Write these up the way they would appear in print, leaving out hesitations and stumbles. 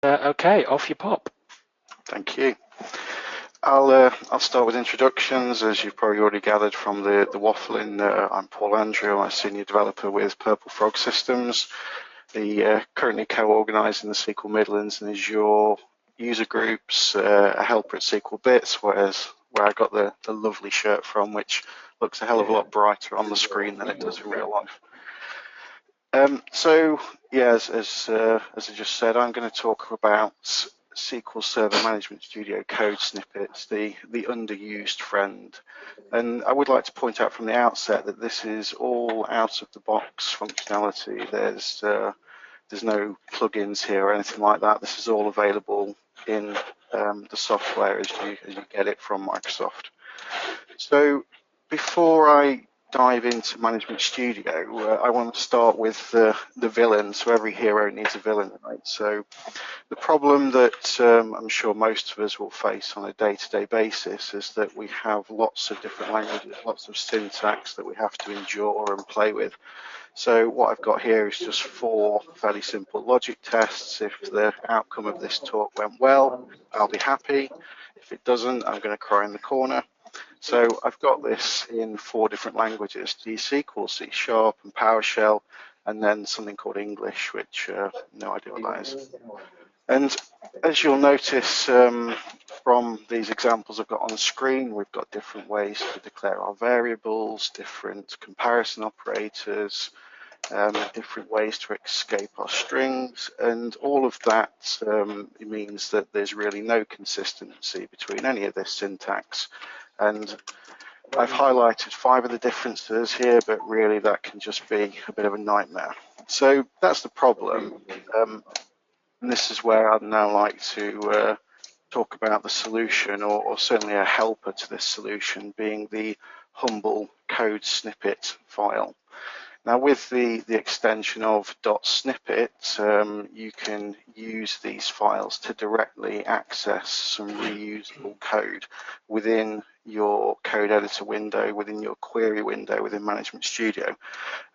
Okay, off you pop. Thank you. I'll start with introductions. As you've probably already gathered from the waffling, I'm Paul Andrew. I'm a senior developer with Purple Frog Systems. Currently co-organising the SQL Midlands and Azure user groups, a helper at SQL Bits, where I got the lovely shirt from, which looks a hell of a lot brighter on the screen than it does in real life. As I just said, I'm going to talk about SQL Server Management Studio code snippets, the underused friend. And I would like to point out from the outset that this is all out of the box functionality. There's no plugins here or anything like that. This is all available in the software as you get it from Microsoft. So before I dive into Management Studio, I want to start with the villain. So every hero needs a villain, right? So the problem that I'm sure most of us will face on a day-to-day basis is that we have lots of different languages, lots of syntax that we have to endure and play with. So what I've got here is just 4 fairly simple logic tests. If the outcome of this talk went well, I'll be happy. If it doesn't, I'm going to cry in the corner. So I've got this in 4 different languages: SQL, C#, and PowerShell, and then something called English, which no idea what that is. And as you'll notice from these examples I've got on the screen, we've got different ways to declare our variables, different comparison operators, different ways to escape our strings, and all of that means that there's really no consistency between any of this syntax. And I've highlighted 5 of the differences here, but really that can just be a bit of a nightmare. So that's the problem. And this is where I'd now like to talk about the solution, or certainly a helper to this solution, being the humble code snippet file. Now, with the extension of .snippet, you can use these files to directly access some reusable code within your code editor window, within your query window, within Management Studio.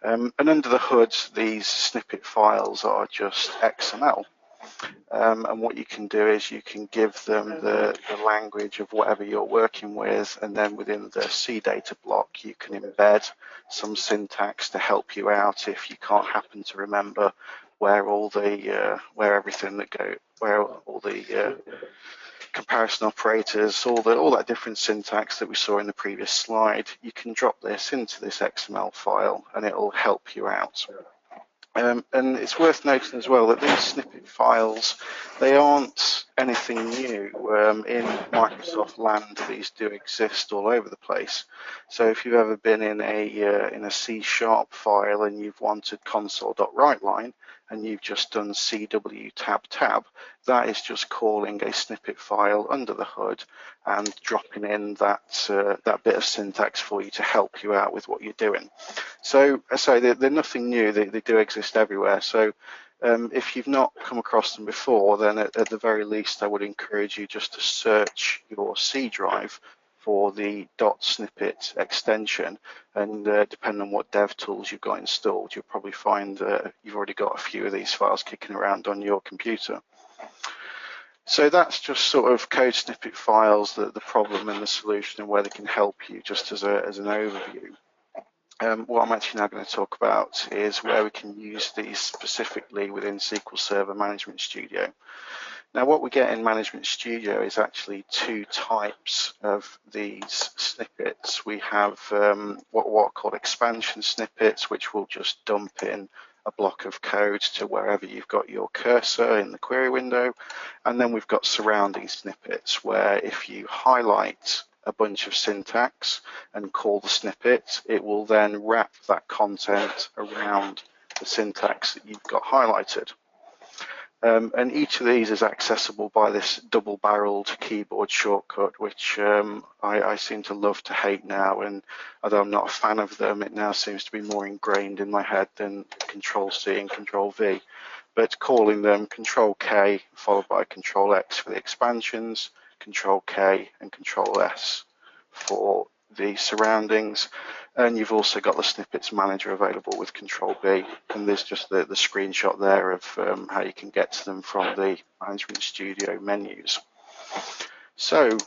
And under the hood, these snippet files are just XML. And what you can do is you can give them the language of whatever you're working with, and then within the C data block you can embed some syntax to help you out if you can't happen to remember where all the comparison operators, all that different syntax that we saw in the previous slide. You can drop this into this XML file and it will help you out. And it's worth noting as well that these snippet files, they aren't anything new. In Microsoft land, these do exist all over the place. So if you've ever been in a C# file and you've wanted console.writeline and you've just done CW tab, that is just calling a snippet file under the hood and dropping in that bit of syntax for you to help you out with what you're doing. So I say they're nothing new. They do exist everywhere. So if you've not come across them before, then at the very least I would encourage you just to search your C drive for the .snippet extension, and depending on what dev tools you've got installed, you'll probably find you've already got a few of these files kicking around on your computer. So that's just sort of code snippet files, the problem and the solution, and where they can help you, just as an overview. What I'm actually now going to talk about is where we can use these specifically within SQL Server Management Studio. Now, what we get in Management Studio is actually 2 types of these snippets. We have what are called expansion snippets, which will just dump in a block of code to wherever you've got your cursor in the query window. And then we've got surrounding snippets, where if you highlight a bunch of syntax and call the snippet, it will then wrap that content around the syntax that you've got highlighted. And each of these is accessible by this double-barreled keyboard shortcut, which I seem to love to hate now. And although I'm not a fan of them, it now seems to be more ingrained in my head than Control-C and Control-V. But calling them Control-K followed by Control-X for the expansions, Control-K and Control-S for the surroundings. And you've also got the Snippets Manager available with Control B. And there's just the screenshot there of how you can get to them from the Management Studio menus. So,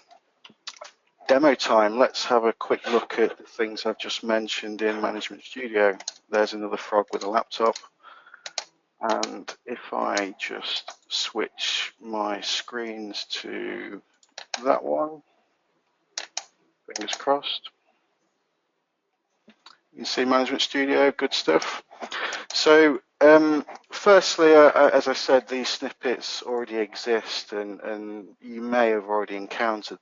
demo time. Let's have a quick look at the things I've just mentioned in Management Studio. There's another frog with a laptop. And if I just switch my screens to that one, fingers crossed, you can see Management Studio, good stuff. So firstly, as I said, these snippets already exist, and you may have already encountered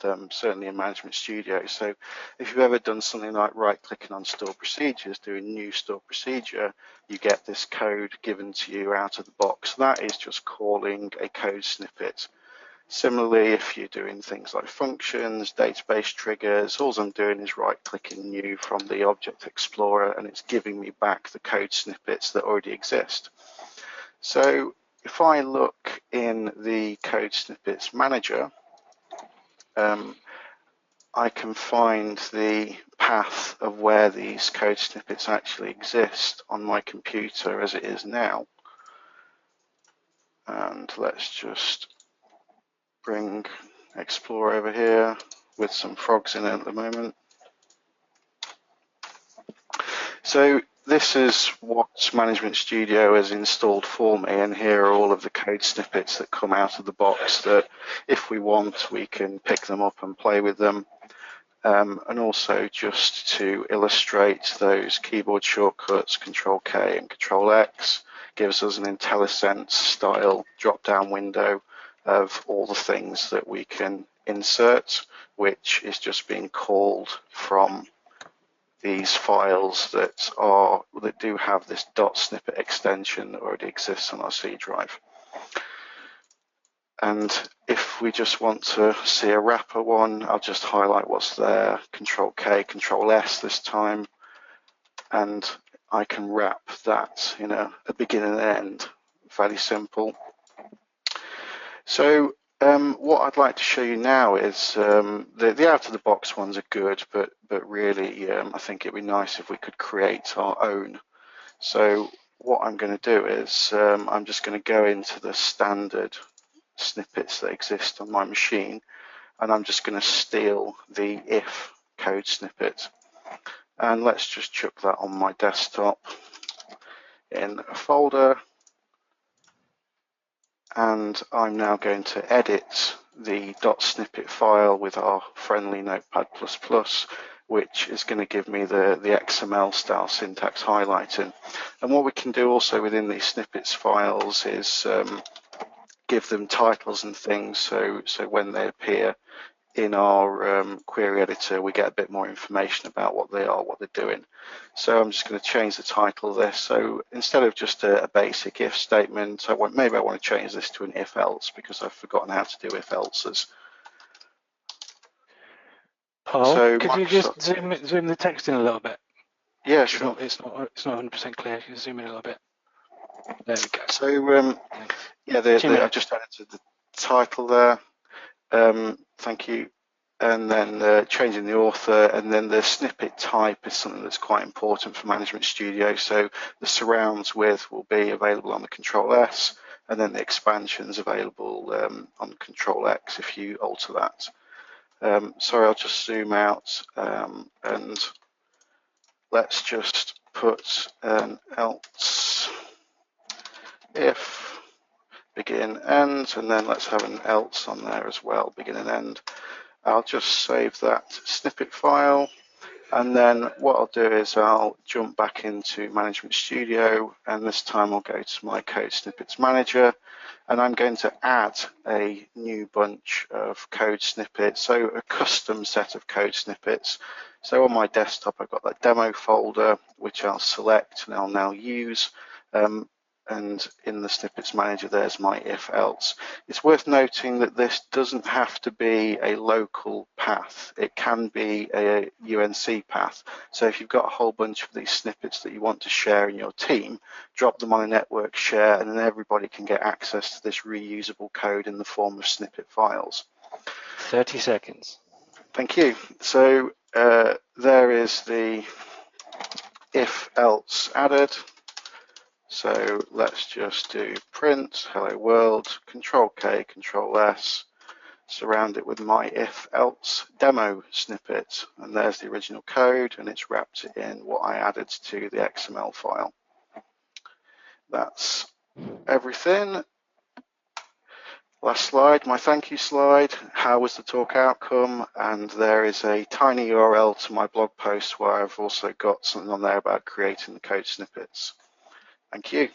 them, certainly in Management Studio. So if you've ever done something like right-clicking on stored procedures, doing new stored procedure, you get this code given to you out of the box. That is just calling a code snippet. Similarly, if you're doing things like functions, database triggers, all I'm doing is right-clicking new from the Object Explorer, and it's giving me back the code snippets that already exist. So if I look in the Code Snippets Manager, I can find the path of where these code snippets actually exist on my computer as it is now. And let's just bring Explorer over here with some frogs in it at the moment. So this is what Management Studio has installed for me, and here are all of the code snippets that come out of the box that if we want we can pick them up and play with them. And also, just to illustrate those keyboard shortcuts, Control K and Control X gives us an IntelliSense style drop down window of all the things that we can insert, which is just being called from these files that do have this .snippet extension that already exists on our C drive. And if we just want to see a wrapper one, I'll just highlight what's there, Control K, Control S this time, and I can wrap that in a beginning and end. Fairly simple. So what I'd like to show you now is the out-of-the-box ones are good, but really I think it'd be nice if we could create our own. So what I'm going to do is I'm just going to go into the standard snippets that exist on my machine, and I'm just going to steal the if code snippet, and let's just chuck that on my desktop in a folder. And I'm now going to edit the .snippet file with our friendly Notepad++, which is going to give me the XML style syntax highlighting. And what we can do also within these snippets files is give them titles and things, so when they appear in our query editor, we get a bit more information about what they are, what they're doing. So I'm just going to change the title of this. So instead of just a basic if statement, maybe I want to change this to an if else, because I've forgotten how to do if else's. Paul, so could you just zoom the text in a little bit? Yeah, sure. It's not 100% clear. You can zoom in a little bit. There we go. So yeah, I've just added to the title there. Thank you. And then changing the author, and then the snippet type is something that's quite important for Management Studio. So the surrounds with will be available on the Control S, and then the expansions available on Control X if you alter that. Sorry, I'll just zoom out and let's just put an else if begin end, and then let's have an else on there as well, begin and end. I'll just save that snippet file, and then what I'll do is I'll jump back into Management Studio, and this time I'll go to my Code Snippets Manager, and I'm going to add a new bunch of code snippets, so a custom set of code snippets. So on my desktop I've got that demo folder, which I'll select and I'll now use. And in the Snippets Manager, there's my if else. It's worth noting that this doesn't have to be a local path. It can be a UNC path. So if you've got a whole bunch of these snippets that you want to share in your team, drop them on a network share, and then everybody can get access to this reusable code in the form of snippet files. 30 seconds. Thank you. So there is the if else added. So let's just do print hello world, Control K, Control S, surround it with my if else demo snippet, and there's the original code, and it's wrapped in what I added to the XML file. That's everything. Last slide, my thank you slide. How was the talk outcome? And there is a tiny URL to my blog post where I've also got something on there about creating the code snippets. Thank you.